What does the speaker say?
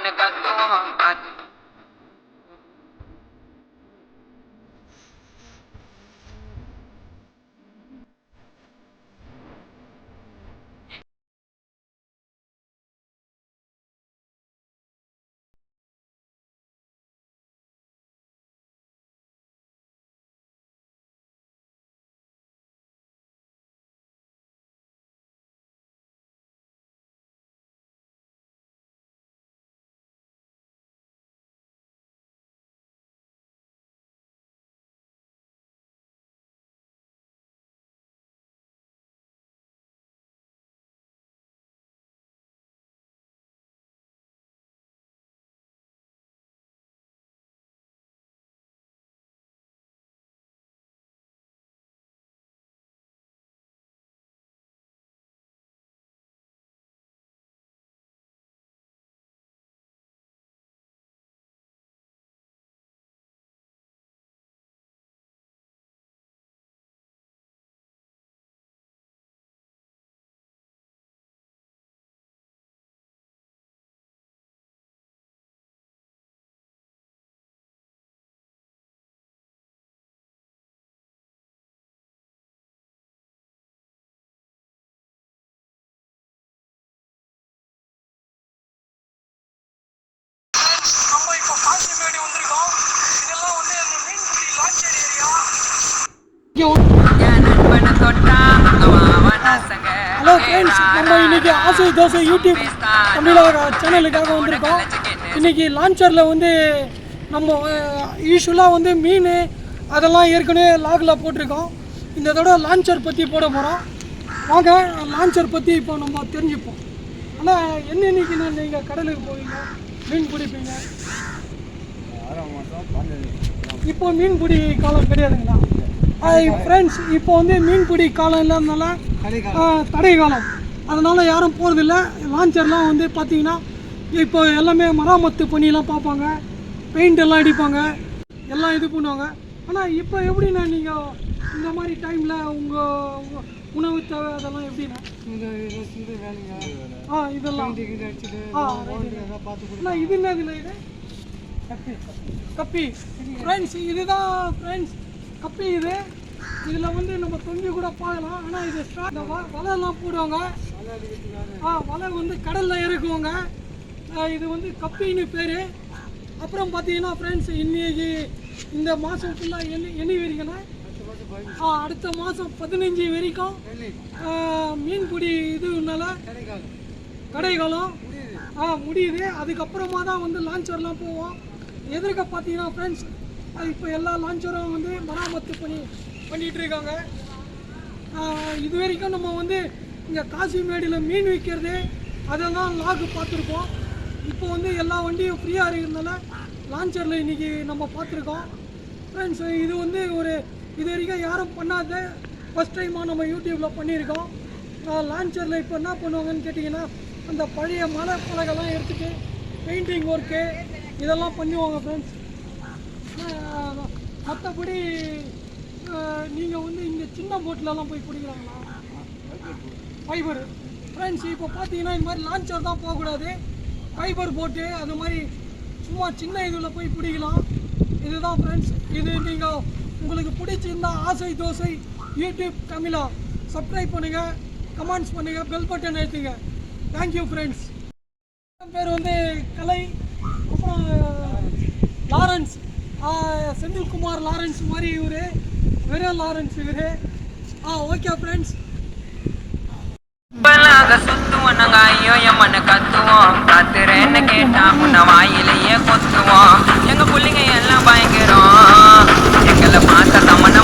மண்ணு கத்துவோம் hello friends, நம்ம இன்னைக்கு ஆசை தோசை யூடியூப் தமிழக சேனலுக்காக வந்திருக்கோம். இன்னைக்கு லான்ச்சரில் வந்து நம்ம யூஸ்வலாக வந்து மீன் அதெல்லாம் ஏற்கனவே லாகில் போட்டிருக்கோம். இந்த தடவை லான்ச்சர் பற்றி போட போகிறோம். வாங்க லான்ச்சர் பற்றி இப்போ நம்ம தெரிஞ்சுப்போம். ஆனால் என்னன்னைக்கு நீங்கள் கடலுக்கு போவீங்க, மீன் பிடிப்பீங்க? இப்போ மீன் பிடி காலம் கிடையாதுங்களா? ஃப்ரெண்ட்ஸ், இப்போ வந்து மீன்பிடி காலம் இல்லாதனால தடை காலம், அதனால் யாரும் போகிறதில்ல. லான்ச்சர்லாம் வந்து பார்த்திங்கன்னா இப்போ எல்லாமே மராமத்து பணியெல்லாம் பார்ப்பாங்க, பெயிண்ட் எல்லாம் அடிப்பாங்க, எல்லாம் இது பண்ணுவாங்க. ஆனால் இப்போ எப்படின்னா நீங்கள் இந்த மாதிரி டைமில் உங்கள் உணவு தேவை அதெல்லாம் எப்படின்னா இதெல்லாம் இது என்னதுல இது கப்பி ஃப்ரெண்ட்ஸ், இதுதான் ஃப்ரெண்ட்ஸ் கப்பி. இதில் வந்து நம்ம தொங்கி கூட பார்க்கலாம். ஆனால் இது வலையெல்லாம் போடுவாங்க. வலை வந்து கடலில் இறக்குவாங்க. இது வந்து கப்பின்னு பேர். அப்புறம் பார்த்தீங்கன்னா ஃப்ரெண்ட்ஸ், இன்னைக்கு இந்த மாதம் ஃபுல்லாக எண்ணி வரைக்கும்னா அடுத்த மாதம் 15 வரைக்கும் மீன்பிடி இதுனால கடைகாலம் முடியுது. அதுக்கப்புறமா தான் வந்து லான்ச்சர்லாம் போவோம். எதிர்க்க பார்த்தீங்கன்னா ஃப்ரெண்ட்ஸ், இப்போ எல்லா லான்ச்சரும் வந்து மராமத்து பண்ணிகிட்டு இருக்காங்க. இது வரைக்கும் நம்ம வந்து இங்கே காசிமேடியில் மீன் விற்கிறது அதெல்லாம் லாகு பார்த்துருக்கோம். இப்போ வந்து எல்லா வண்டியும் ஃப்ரீயாக இருக்கிறதுனால லான்ச்சரில் இன்றைக்கி நம்ம பார்த்துருக்கோம். ஃப்ரெண்ட்ஸ், இது வந்து இது வரைக்கும் யாரும் பண்ணாத ஃபஸ்ட் டைமாக நம்ம யூடியூப்பில் பண்ணியிருக்கோம். லான்ச்சரில் இப்போ என்ன பண்ணுவாங்கன்னு கேட்டிங்கன்னா, அந்த பழைய மலை பலகெல்லாம் எடுத்துகிட்டு பெயிண்டிங் ஒர்க்கு இதெல்லாம் பண்ணுவாங்க ஃப்ரெண்ட்ஸ். மற்றபடி நீங்கள் வந்து இங்கே சின்ன போட்டிலலாம் போய் பிடிக்கிறாங்களா? ஃபைபர் ஃப்ரெண்ட்ஸ், இப்போ பார்த்தீங்கன்னா இந்த மாதிரி லான்ச்சர் தான் போகக்கூடாது. ஃபைபர் போட்டு அந்த மாதிரி சும்மா சின்ன இதில் போய் பிடிக்கலாம். இதுதான் ஃப்ரெண்ட்ஸ். இது நீங்கள் உங்களுக்கு பிடிச்சிருந்தா ஆசை தோசை யூடியூப் தமிழா சப்ஸ்கிரைப் பண்ணுங்கள், கமெண்ட்ஸ் பண்ணுங்கள், பெல் பட்டன் அழுத்துங்க. Thank you friends. பேர் வந்து கலை, அப்புறம் லாரன்ஸ், செந்தில்குமார் லாரன்ஸ் மாதிரி வெறும் லாரன்ஸ் ஓகே ஃப்ரெண்ட்ஸ். சுத்துவோம் நாங்க, ஐயோ என் மண்ணு கத்துவோம், கத்துறேன்னு கேட்டா உன்ன வாயிலேயே கொத்துவோம். எங்க பிள்ளைங்க எல்லாம் பயங்கரம், எங்களை பார்த்த தம்மன